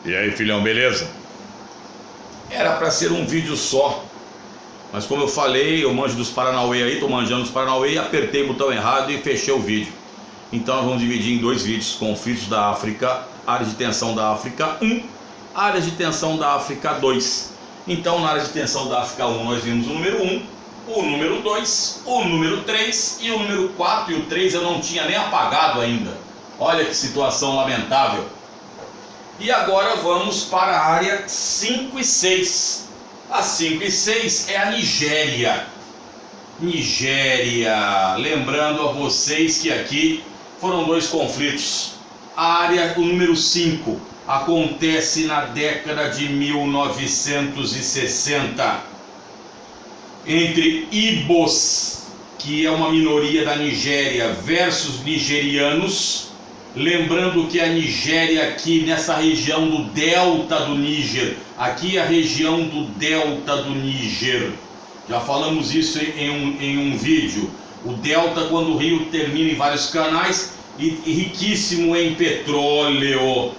E aí, filhão, beleza? Era para ser um vídeo só, mas como eu falei, eu manjo dos Paranauê aí, tô manjando dos Paranauê e apertei o botão errado e fechei o vídeo. Então nós vamos dividir em dois vídeos: conflitos da África, áreas de tensão da África 1, áreas de tensão da África 2. Então na área de tensão da África 1 nós vimos o número 1, o número 2, o número 3 e o número 4, e o 3 eu não tinha nem apagado ainda. Olha que situação lamentável. E agora vamos para a área 5 e 6. A 5 e 6 é a Nigéria. Nigéria, lembrando a vocês que aqui foram dois conflitos. A área, o número 5, acontece na década de 1960 entre Ibos, que é uma minoria da Nigéria, versus nigerianos. Lembrando que a Nigéria aqui nessa região do delta do Níger, aqui é a região do delta do Níger. Já falamos isso em um vídeo. O delta, quando o rio termina em vários canais e riquíssimo em petróleo.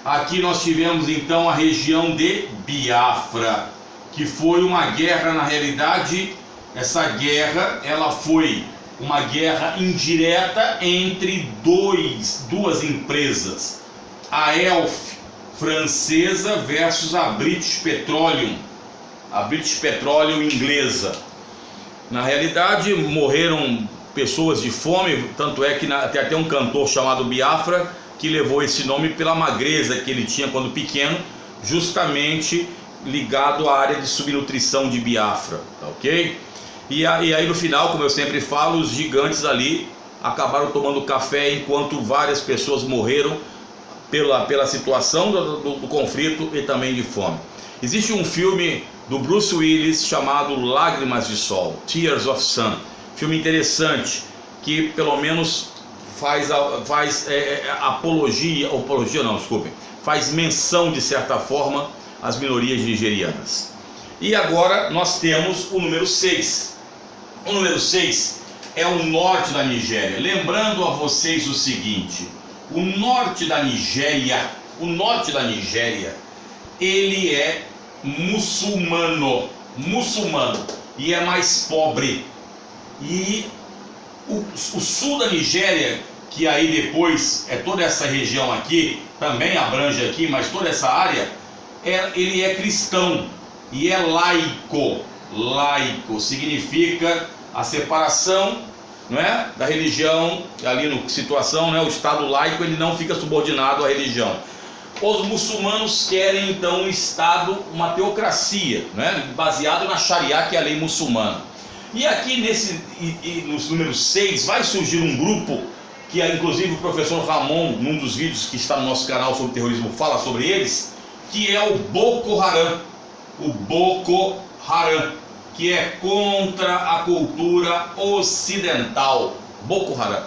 Aqui nós tivemos então a região de Biafra, que foi uma guerra, na realidade, essa guerra ela foi uma guerra indireta entre duas empresas, a Elf francesa versus a British Petroleum inglesa. Na realidade morreram pessoas de fome, tanto é que tem até um cantor chamado Biafra que levou esse nome pela magreza que ele tinha quando pequeno, justamente ligado à área de subnutrição de Biafra, tá ok? E aí no final, como eu sempre falo, os gigantes ali acabaram tomando café enquanto várias pessoas morreram pela situação do conflito e também de fome. Existe um filme do Bruce Willis chamado Lágrimas de Sol, Tears of Sun, filme interessante que pelo menos faz menção de certa forma às minorias nigerianas. E agora nós temos o número 6. O número 6 é o norte da Nigéria. Lembrando a vocês o seguinte: o norte da Nigéria, ele é muçulmano e é mais pobre. E o sul da Nigéria, que aí depois é toda essa região aqui, também abrange aqui, mas toda essa área, ele é cristão e é laico. Laico significa a separação, não é, da religião. Ali no situação, né, o Estado laico ele não fica subordinado à religião. Os muçulmanos querem então um Estado, uma teocracia, né, baseado na Sharia, que é a lei muçulmana. E aqui nos números 6 vai surgir um grupo que inclusive o professor Ramon, num dos vídeos que está no nosso canal sobre terrorismo, fala sobre eles, que é o Boko Haram. O Boko Haram, que é contra a cultura ocidental. Boko Haram,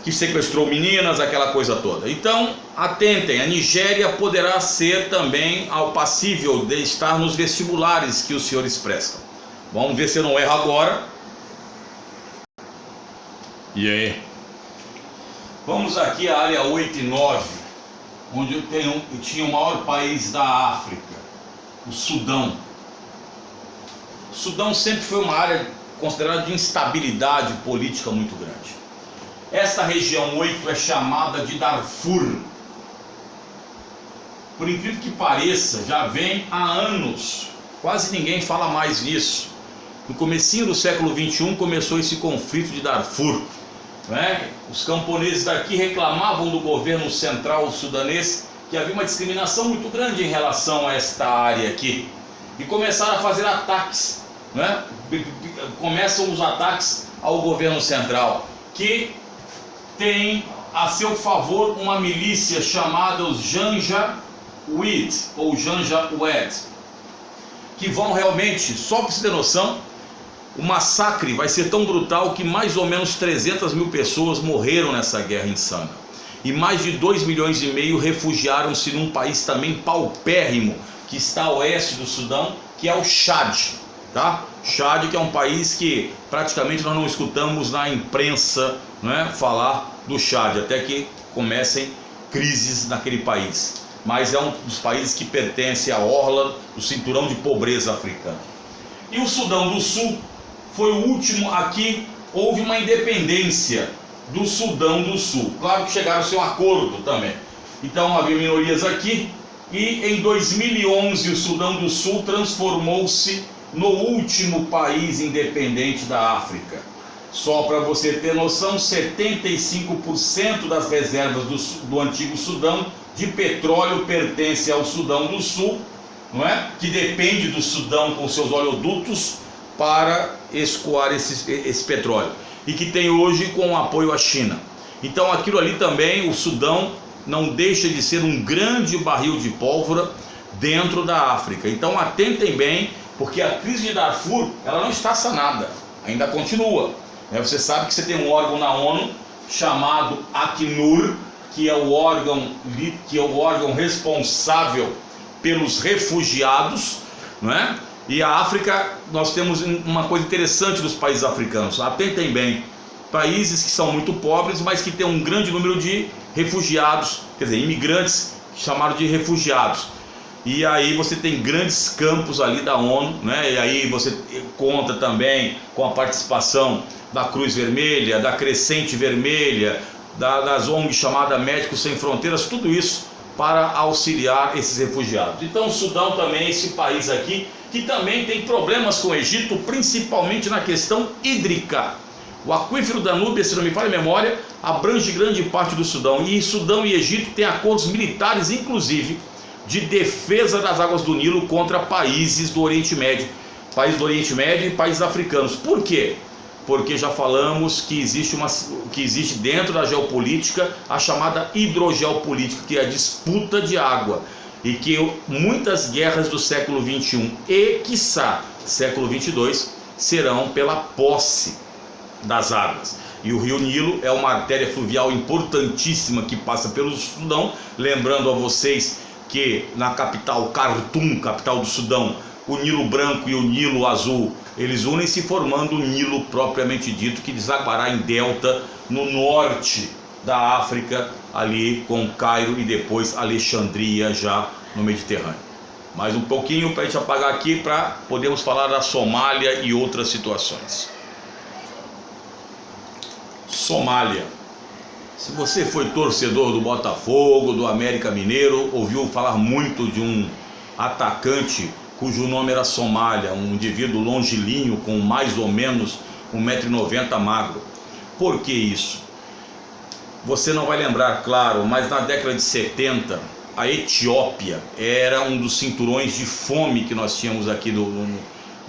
que sequestrou meninas, aquela coisa toda. Então, atentem, a Nigéria poderá ser também passível de estar nos vestibulares que os senhores prestam. Vamos ver se eu não erro agora. E aí? Vamos aqui à área 8 e 9, onde eu tinha o maior país da África, o Sudão. O Sudão sempre foi uma área considerada de instabilidade política muito grande. Esta região 8 é chamada de Darfur. Por incrível que pareça, já vem há anos, quase ninguém fala mais nisso. No comecinho do século 21 começou esse conflito de Darfur, né? Os camponeses daqui reclamavam do governo central sudanês que havia uma discriminação muito grande em relação a esta área aqui, e começaram a fazer ataques, né? Começam os ataques ao governo central, que tem a seu favor uma milícia chamada os Janjaweed ou Janjaweed, que vão realmente, só para você ter noção, o massacre vai ser tão brutal que mais ou menos 300 mil pessoas morreram nessa guerra insana. E mais de 2,5 milhões refugiaram-se num país também paupérrimo, que está a oeste do Sudão, que é o Chad. Tá? Chad, que é um país que praticamente nós não escutamos na imprensa, né, falar do Chad, até que comecem crises naquele país. mas é um dos países que pertence à orla do cinturão de pobreza africana. E o Sudão do Sul foi o último. Aqui houve uma independência do Sudão do Sul. Claro que chegaram-se a um acordo também. Então havia minorias aqui, e em 2011 o Sudão do Sul transformou-se no último país independente da África. Só para você ter noção, 75% das reservas do antigo Sudão de petróleo pertence ao Sudão do Sul, não é? Que depende do Sudão com seus oleodutos para escoar esse petróleo, e que tem hoje com apoio à China. Então aquilo ali também, o Sudão não deixa de ser um grande barril de pólvora dentro da África. Então atentem bem, porque a crise de Darfur, ela não está sanada, ainda continua. Você sabe que você tem um órgão na ONU chamado Acnur, que é o órgão responsável pelos refugiados, não é? E a África, nós temos uma coisa interessante dos países africanos. Atentem bem, países que são muito pobres, mas que têm um grande número de refugiados, quer dizer, imigrantes chamados de refugiados. E aí você tem grandes campos ali da ONU, né? E aí você conta também com a participação da Cruz Vermelha, da Crescente Vermelha, das ONGs chamadas Médicos Sem Fronteiras, tudo isso para auxiliar esses refugiados. Então o Sudão também é esse país aqui que também tem problemas com o Egito, principalmente na questão hídrica. O aquífero Danúbio, se não me falha a memória, abrange grande parte do Sudão, e Sudão e Egito têm acordos militares, inclusive, de defesa das águas do Nilo contra países do Oriente Médio, e países africanos. Por quê? Porque já falamos que existe dentro da geopolítica a chamada hidrogeopolítica, que é a disputa de água, e que muitas guerras do século XXI e, quiçá, século XXII serão pela posse das águas. E o rio Nilo é uma artéria fluvial importantíssima que passa pelo Sudão. Lembrando a vocês que na capital Khartoum, capital do Sudão, o Nilo Branco e o Nilo Azul, eles unem-se formando o Nilo propriamente dito, que desaguará em delta no norte da África, ali com Cairo e depois Alexandria, já no Mediterrâneo. Mais um pouquinho para a gente apagar aqui, para podermos falar da Somália e outras situações. Somália. Se você foi torcedor do Botafogo, do América Mineiro, ouviu falar muito de um atacante cujo nome era Somália, um indivíduo longilíneo com mais ou menos 1,90 m magro. Por que isso? Você não vai lembrar, claro, mas na década de 70, a Etiópia era um dos cinturões de fome que nós tínhamos aqui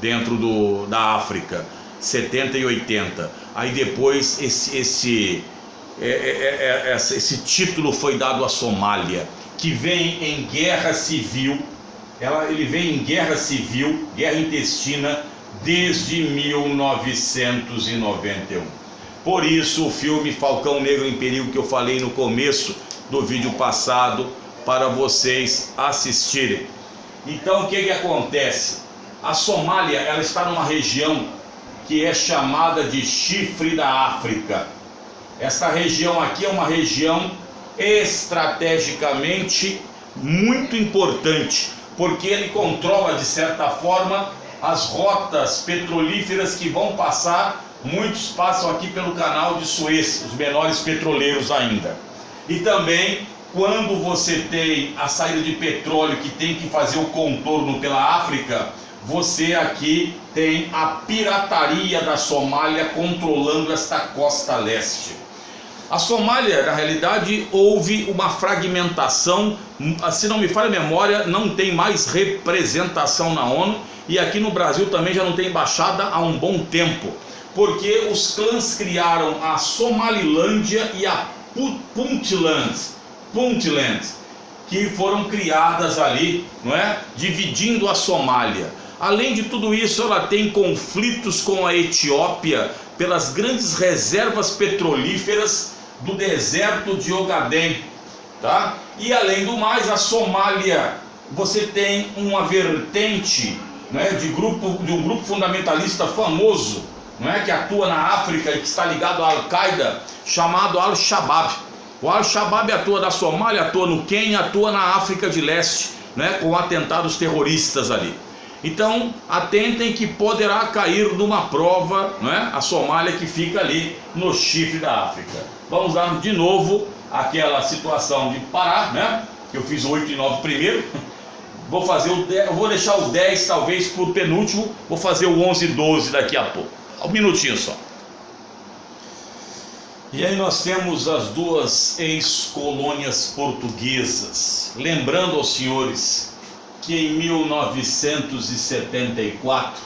dentro da África, 70 e 80. Aí depois esse título foi dado à Somália, que vem em guerra civil. Ele vem em guerra civil, guerra intestina, desde 1991. Por isso o filme Falcão Negro em Perigo, que eu falei no começo do vídeo passado, para vocês assistirem. Então o que acontece? A Somália, ela está numa região que é chamada de Chifre da África. Esta região aqui é uma região estrategicamente muito importante, porque ele controla, de certa forma, as rotas petrolíferas que vão passar. Muitos passam aqui pelo canal de Suez, os menores petroleiros ainda. E também, quando você tem a saída de petróleo que tem que fazer o contorno pela África, você aqui tem a pirataria da Somália controlando esta costa leste. A Somália, na realidade, houve uma fragmentação, se não me falha a memória, não tem mais representação na ONU, e aqui no Brasil também já não tem embaixada há um bom tempo, porque os clãs criaram a Somalilândia e a Puntland, que foram criadas ali, não é? Dividindo a Somália. Além de tudo isso, ela tem conflitos com a Etiópia pelas grandes reservas petrolíferas do deserto de Ogaden, tá? E além do mais, a Somália, você tem uma vertente, né, de um grupo fundamentalista famoso, não é, que atua na África e que está ligado à Al-Qaeda, chamado Al-Shabaab. O Al-Shabaab atua na Somália, atua no Quênia, atua na África de Leste, né, com atentados terroristas ali. Então, atentem que poderá cair numa prova, né, a Somália, que fica ali no chifre da África. Vamos dar de novo aquela situação de parar, né, que eu fiz o 8 e 9 primeiro. Vou fazer o 10, eu vou deixar o 10 talvez por penúltimo, vou fazer o 11 e 12 daqui a pouco. Um minutinho só. E aí nós temos as duas ex-colônias portuguesas. Lembrando aos senhores que em 1974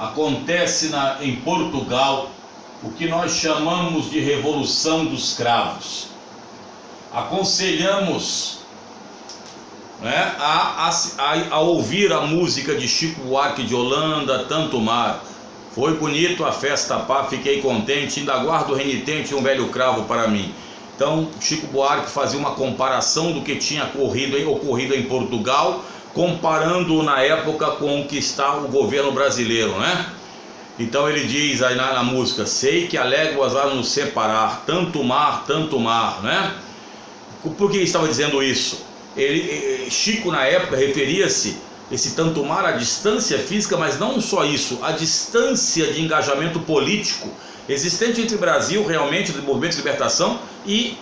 acontece em Portugal o que nós chamamos de Revolução dos Cravos. Aconselhamos, né, a ouvir a música de Chico Buarque de Holanda, Tanto Mar. Foi bonito a festa, pá, fiquei contente, ainda guardo renitente um velho cravo para mim. Então, Chico Buarque fazia uma comparação do que tinha ocorrido em Portugal, comparando na época com o que está o governo brasileiro, né? Então ele diz aí na música: sei que a léguas há nos separar, tanto mar, né? Por que estava dizendo isso? Chico na época referia-se esse tanto mar à distância física, mas não só isso, a distância de engajamento político existente entre o Brasil, realmente, do movimento de libertação, e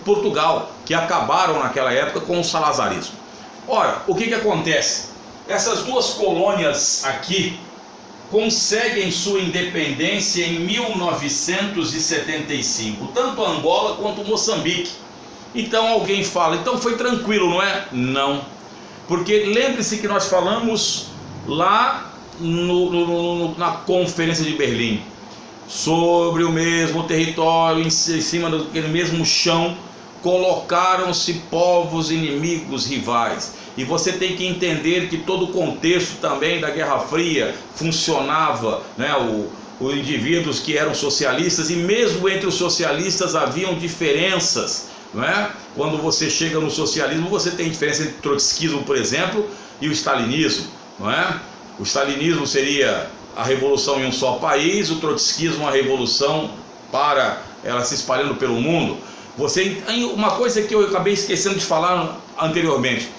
Portugal, que acabaram naquela época com o salazarismo. Ora, o que acontece? Essas duas colônias aqui conseguem sua independência em 1975, tanto Angola quanto Moçambique. Então alguém fala, então foi tranquilo, não é? Não. Porque lembre-se que nós falamos lá na Conferência de Berlim, sobre o mesmo território, em cima daquele mesmo chão, colocaram-se povos inimigos, rivais. E você tem que entender que todo o contexto também da Guerra Fria funcionava, né? Os indivíduos que eram socialistas, e mesmo entre os socialistas haviam diferenças. Não é? Quando você chega no socialismo, você tem diferença entre o trotskismo, por exemplo, e o stalinismo, não é? O stalinismo seria a revolução em um só país, o trotskismo a revolução para ela se espalhando pelo mundo. Uma coisa que eu acabei esquecendo de falar anteriormente: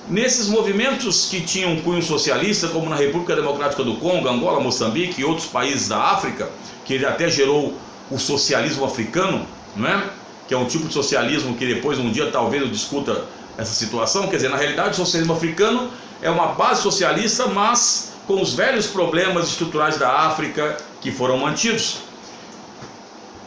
nesses movimentos que tinham cunho socialista, como na República Democrática do Congo, Angola, Moçambique e outros países da África, que ele até gerou o socialismo africano, não é? Que é um tipo de socialismo que depois um dia talvez eu discuta essa situação. Quer dizer, na realidade o socialismo africano é uma base socialista, mas com os velhos problemas estruturais da África que foram mantidos.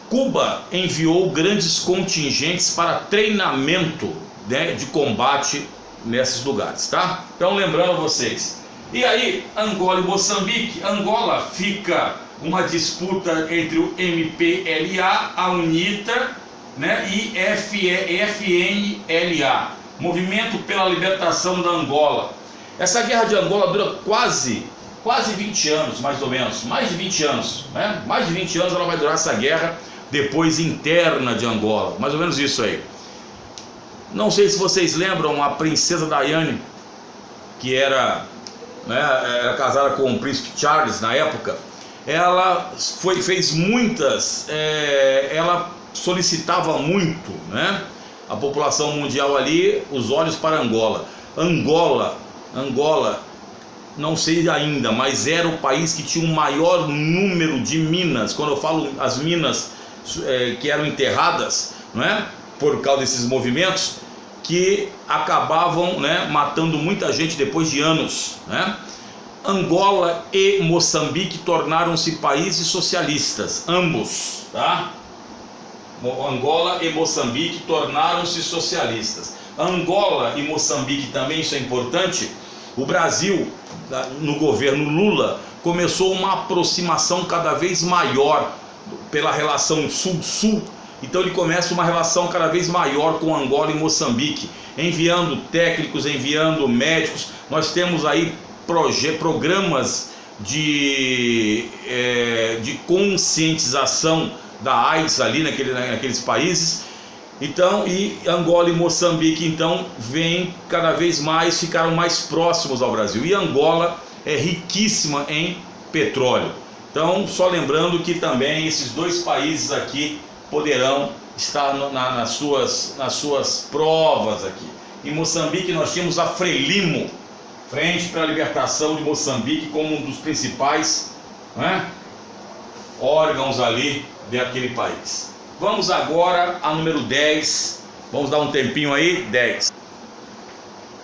Cuba enviou grandes contingentes para treinamento, né, de combate nesses lugares, tá? Então lembrando a vocês. E aí, Angola e Moçambique. Angola fica uma disputa entre o MPLA, a UNITA, né, e FNLA, Movimento pela Libertação da Angola. Essa guerra de Angola dura quase 20 anos, mais ou menos, mais de 20 anos, né? Mais de 20 anos ela vai durar, essa guerra depois interna de Angola, mais ou menos isso aí. Não sei se vocês lembram a princesa Diane, que era casada com o príncipe Charles na época. Ela fez muitas, ela solicitava muito, né, a população mundial ali, os olhos para Angola. Angola, não sei ainda, mas era o país que tinha o maior número de minas. Quando eu falo as minas que eram enterradas, não é, por causa desses movimentos, que acabavam, né, matando muita gente depois de anos, né? Angola e Moçambique tornaram-se países socialistas, ambos, tá? Angola e Moçambique tornaram-se socialistas. Angola e Moçambique também, isso é importante. O Brasil, no governo Lula, começou uma aproximação cada vez maior pela relação Sul-Sul. Então ele começa uma relação cada vez maior com Angola e Moçambique, enviando técnicos, enviando médicos. Nós temos aí programas de conscientização da AIDS ali naqueles países. Então, e Angola e Moçambique então ficaram mais próximos ao Brasil. E Angola é riquíssima em petróleo. Então, só lembrando que também esses dois países aqui poderão está nas suas provas aqui. Em Moçambique nós tínhamos a Frelimo, Frente para a Libertação de Moçambique, como um dos principais, né, órgãos ali daquele país. Vamos agora a número 10, vamos dar um tempinho aí, 10.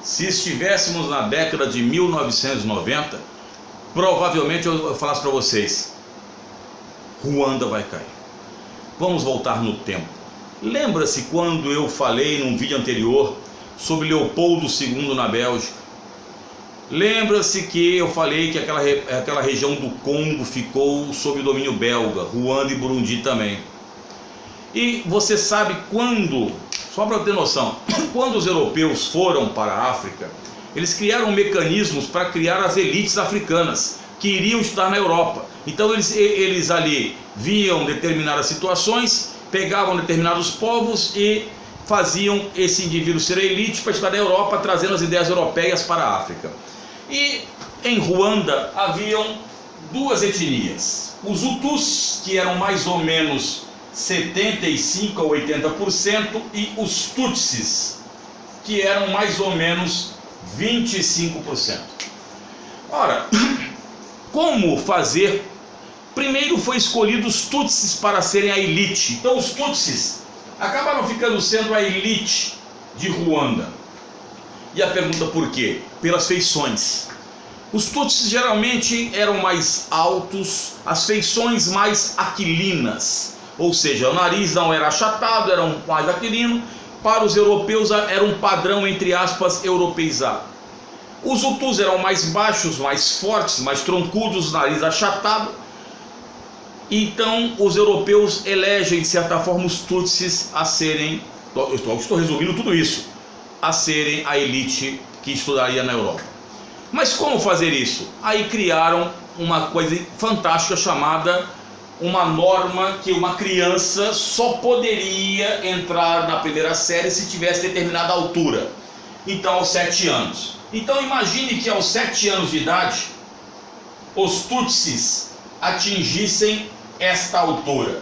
Se estivéssemos na década de 1990, provavelmente eu falasse para vocês, Ruanda vai cair. Vamos voltar no tempo. Lembra-se quando eu falei num vídeo anterior sobre Leopoldo II na Bélgica? Lembra-se que eu falei que aquela região do Congo ficou sob o domínio belga, Ruanda e Burundi também. E você sabe quando, só para ter noção, quando os europeus foram para a África, eles criaram mecanismos para criar as elites africanas que iriam estudar na Europa. Então eles ali viam determinadas situações, pegavam determinados povos e faziam esse indivíduo ser elite para estudar na Europa, trazendo as ideias europeias para a África. E em Ruanda haviam duas etnias, os Hutus, que eram mais ou menos 75% a 80%, e os Tutsis, que eram mais ou menos 25%. Ora, como fazer? Primeiro foi escolhido os Tutsis para serem a elite. Então os Tutsis acabaram ficando sendo a elite de Ruanda. E a pergunta por quê? Pelas feições. Os Tutsis geralmente eram mais altos, as feições mais aquilinas, ou seja, o nariz não era achatado, era mais aquilino. Para os europeus era um padrão, entre aspas, europeizado. Os Hutus eram mais baixos, mais fortes, mais troncudos, nariz achatado. Então os europeus elegem, de certa forma, os Tutsis a serem, estou resumindo tudo isso, a serem a elite que estudaria na Europa. Mas como fazer isso? Aí criaram uma coisa fantástica chamada uma norma que uma criança só poderia entrar na primeira série se tivesse determinada altura. Então aos 7 anos. Então imagine que aos 7 anos de idade os Tutsis atingissem esta altura.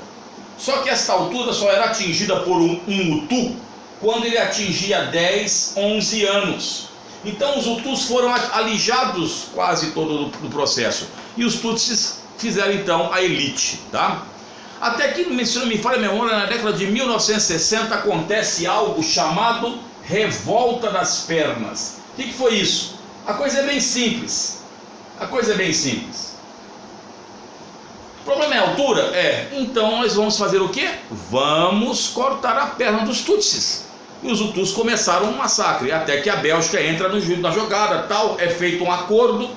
Só que esta altura só era atingida por um Hutu quando ele atingia 10, 11 anos. Então os Hutus foram alijados quase todo do processo. E os Tutsis fizeram então a elite, tá? Até que, se não me falha a memória, na década de 1960 acontece algo chamado Revolta das Pernas. O que foi isso? A coisa é bem simples. A coisa é bem simples. O problema é a altura? É. Então nós vamos fazer o quê? Vamos cortar a perna dos Tutsis. E os Hutus começaram um massacre, até que a Bélgica entra na jogada, tal, é feito um acordo,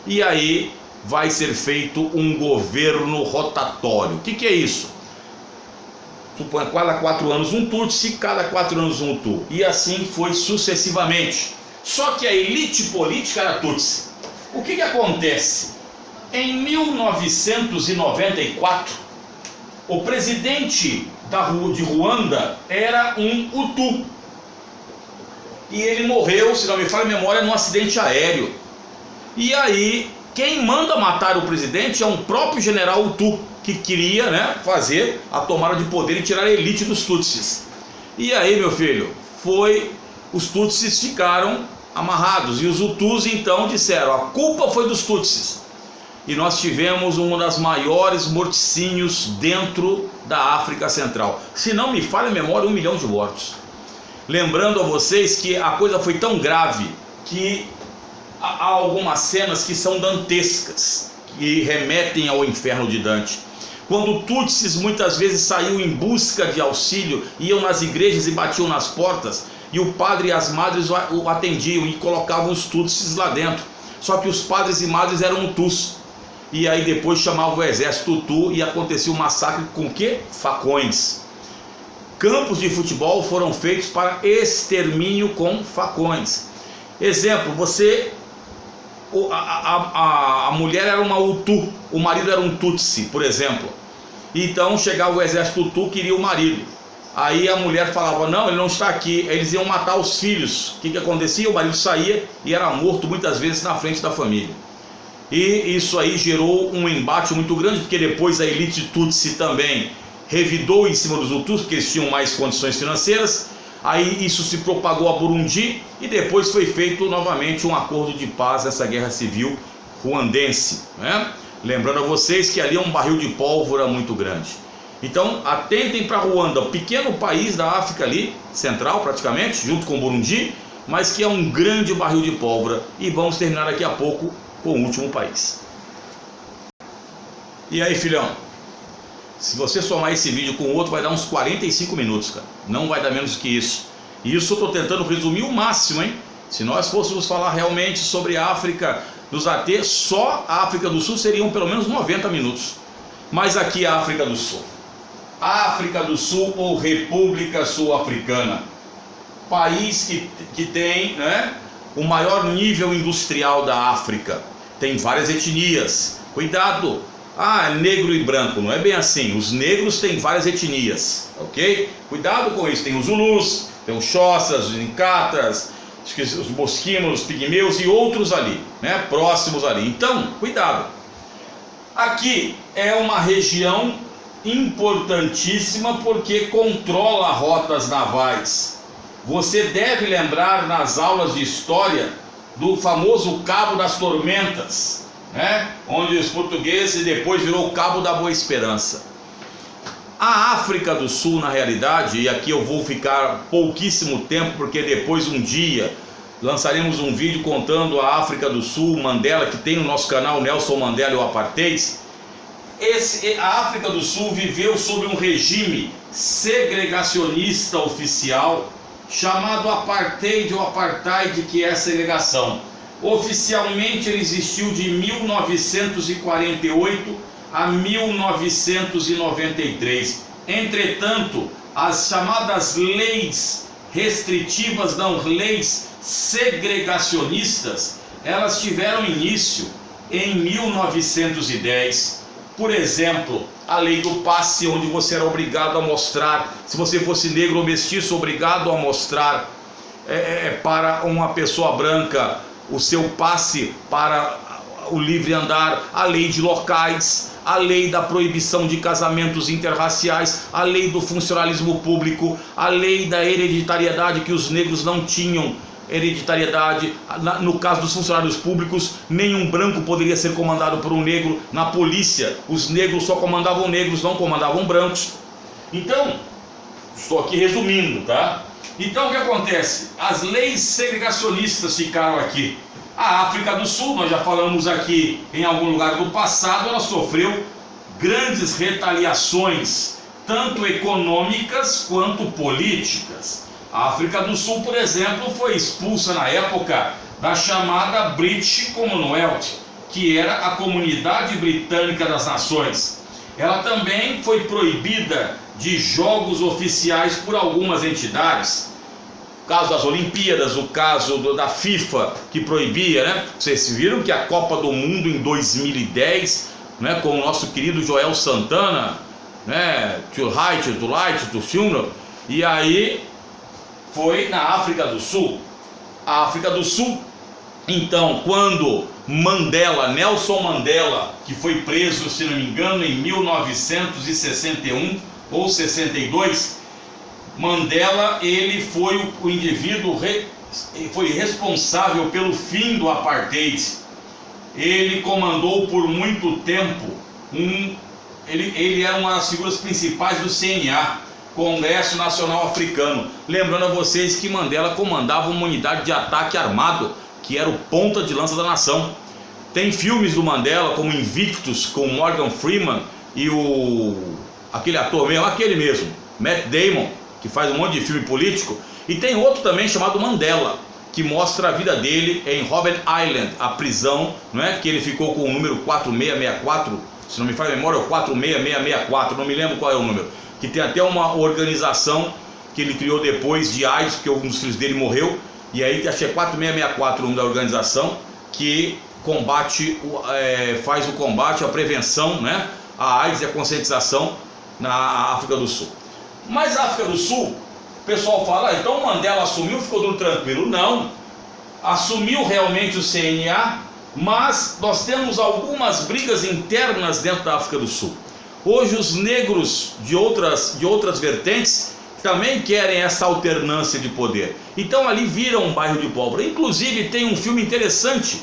e aí vai ser feito um governo rotatório. O que é isso? Suponha, cada 4 anos um Tutsi, cada 4 anos um Hutu, e assim foi sucessivamente. Só que a elite política era Tutsi. O que acontece? Em 1994, o presidente de Ruanda era um Hutu. E ele morreu, se não me falha a memória, num acidente aéreo. E aí, quem manda matar o presidente é um próprio general Hutu, que queria, né, fazer a tomada de poder e tirar a elite dos Tutsis. E aí, meu filho, os Tutsis ficaram amarrados. E os Hutus então disseram, a culpa foi dos Tutsis. E nós tivemos um dos maiores morticínios dentro da África Central. Se não me falha a memória, 1 milhão de mortos. Lembrando a vocês que a coisa foi tão grave que há algumas cenas que são dantescas, que remetem ao inferno de Dante. Quando Tutsis muitas vezes saíam em busca de auxílio, iam nas igrejas e batiam nas portas, e o padre e as madres o atendiam e colocavam os Tutsis lá dentro. Só que os padres e madres eram Hutus. E aí depois chamavam o exército Hutu e acontecia um massacre com o quê? Facões. Campos de futebol foram feitos para extermínio com facões. Exemplo, a mulher era uma Hutu, o marido era um Tutsi, por exemplo. Então chegava o exército Hutu, queria o marido. Aí a mulher falava, não, ele não está aqui. Aí eles iam matar os filhos. O que acontecia? O marido saía e era morto muitas vezes na frente da família. E isso aí gerou um embate muito grande, porque depois a elite Tutsi também revidou em cima dos Hutus, porque eles tinham mais condições financeiras. Aí isso se propagou a Burundi e depois foi feito novamente um acordo de paz nessa guerra civil ruandense, né? Lembrando a vocês que ali é um barril de pólvora muito grande. Então atentem para Ruanda, um pequeno país da África ali, central praticamente, junto com o Burundi, mas que é um grande barril de pólvora. E vamos terminar daqui a pouco com o último país. E aí, filhão? Se você somar esse vídeo com o outro, vai dar uns 45 minutos, cara. Não vai dar menos que isso. E isso eu estou tentando resumir o máximo, hein? Se nós fôssemos falar realmente sobre a África, nos ater, só a África do Sul seriam pelo menos 90 minutos. Mas aqui a África do Sul. África do Sul ou República Sul-Africana. País que tem, né, o maior nível industrial da África. Tem várias etnias. Cuidado! Negro e branco, não é bem assim. Os negros têm várias etnias, ok? Cuidado com isso. Tem os Zulus, tem os Xhossas, os Incatas, os Bosquinos, os Pigmeus e outros ali, né? Próximos ali. Então, cuidado. Aqui é uma região importantíssima porque controla rotas navais. Você deve lembrar nas aulas de história do famoso Cabo das Tormentas, né? Onde os portugueses depois virou o Cabo da Boa Esperança. A África do Sul, na realidade, e aqui eu vou ficar pouquíssimo tempo, porque depois um dia lançaremos um vídeo contando a África do Sul, Mandela, que tem no nosso canal, Nelson Mandela e o Apartheid. A África do Sul viveu sob um regime segregacionista oficial, chamado Apartheid ou Apartheid, que é a segregação. Oficialmente ele existiu de 1948 a 1993. Entretanto, as chamadas leis restritivas, não, leis segregacionistas, elas tiveram início em 1910. Por exemplo, a lei do passe, onde você era obrigado a mostrar, se você fosse negro ou mestiço, obrigado a mostrar para uma pessoa branca o seu passe para o livre andar, a lei de locais, a lei da proibição de casamentos interraciais, a lei do funcionalismo público, a lei da hereditariedade, que os negros não tinham hereditariedade. No caso dos funcionários públicos, nenhum branco poderia ser comandado por um negro. Na polícia, os negros só comandavam negros, não comandavam brancos. Então, estou aqui resumindo, tá? Então o que acontece? As leis segregacionistas ficaram aqui. A África do Sul, nós já falamos aqui em algum lugar do passado, ela sofreu grandes retaliações, tanto econômicas quanto políticas. A África do Sul, por exemplo, foi expulsa na época da chamada British Commonwealth, que era a Comunidade Britânica das Nações. Ela também foi proibida de jogos oficiais por algumas entidades. O caso das Olimpíadas, o caso da FIFA, que proibia, né? Vocês viram que a Copa do Mundo em 2010, né, com o nosso querido Joel Santana, né, to Light, to Funeral, e aí foi na África do Sul. A África do Sul, então, quando Nelson Mandela, que foi preso, se não me engano, em 1961 ou 62, Mandela, ele foi o indivíduo, foi responsável pelo fim do Apartheid. Ele comandou por muito tempo, ele era uma das figuras principais do CNA, Congresso Nacional Africano. Lembrando a vocês que Mandela comandava uma unidade de ataque armado, que era o ponta de lança da nação. Tem filmes do Mandela, como Invictus, com Morgan Freeman e aquele ator mesmo, aquele mesmo, Matt Damon, que faz um monte de filme político. E tem outro também chamado Mandela, que mostra a vida dele em Robben Island, a prisão, não é? Que ele ficou com o número 4664, se não me falha a memória, é o 46664, não me lembro qual é o número, que tem até uma organização que ele criou depois de AIDS, porque um dos filhos dele morreu, e aí acho que é 4664 o nome da organização, que combate, faz o combate, a prevenção, né, a AIDS e a conscientização na África do Sul. Mas a África do Sul, o pessoal fala, então o Mandela assumiu, ficou tudo tranquilo. Não, assumiu realmente o CNA, mas nós temos algumas brigas internas dentro da África do Sul. Hoje os negros de outras vertentes também querem essa alternância de poder. Então ali vira um bairro de pólvora. Inclusive tem um filme interessante,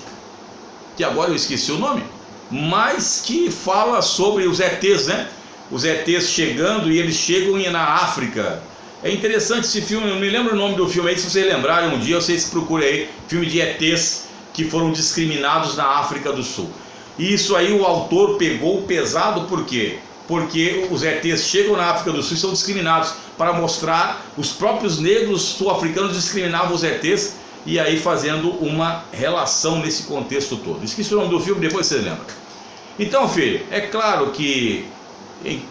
que agora eu esqueci o nome, mas que fala sobre os ETs, né? Os ETs chegando, e eles chegam na África. É interessante esse filme, eu não me lembro o nome do filme aí, se vocês lembrarem um dia, vocês procurem aí, filme de ETs que foram discriminados na África do Sul. E isso aí o autor pegou pesado, por quê? Porque os ETs chegam na África do Sul e são discriminados, para mostrar os próprios negros sul-africanos discriminavam os ETs, e aí fazendo uma relação nesse contexto todo. Esqueci o nome do filme, depois você lembra. Então, filho, é claro que em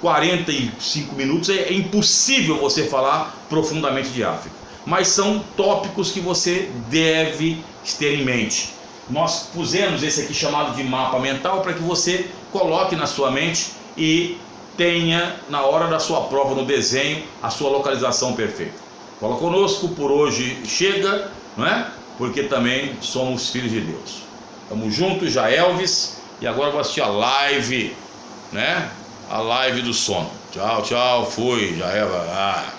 45 minutos é impossível você falar profundamente de África, mas são tópicos que você deve ter em mente. Nós pusemos esse aqui chamado de mapa mental para que você coloque na sua mente e tenha na hora da sua prova no desenho a sua localização perfeita. Fala conosco, por hoje chega, não é? Porque também somos filhos de Deus. Tamo junto, já Elvis, e agora eu vou assistir a live, né? A live do sono. Tchau, tchau, fui, já é.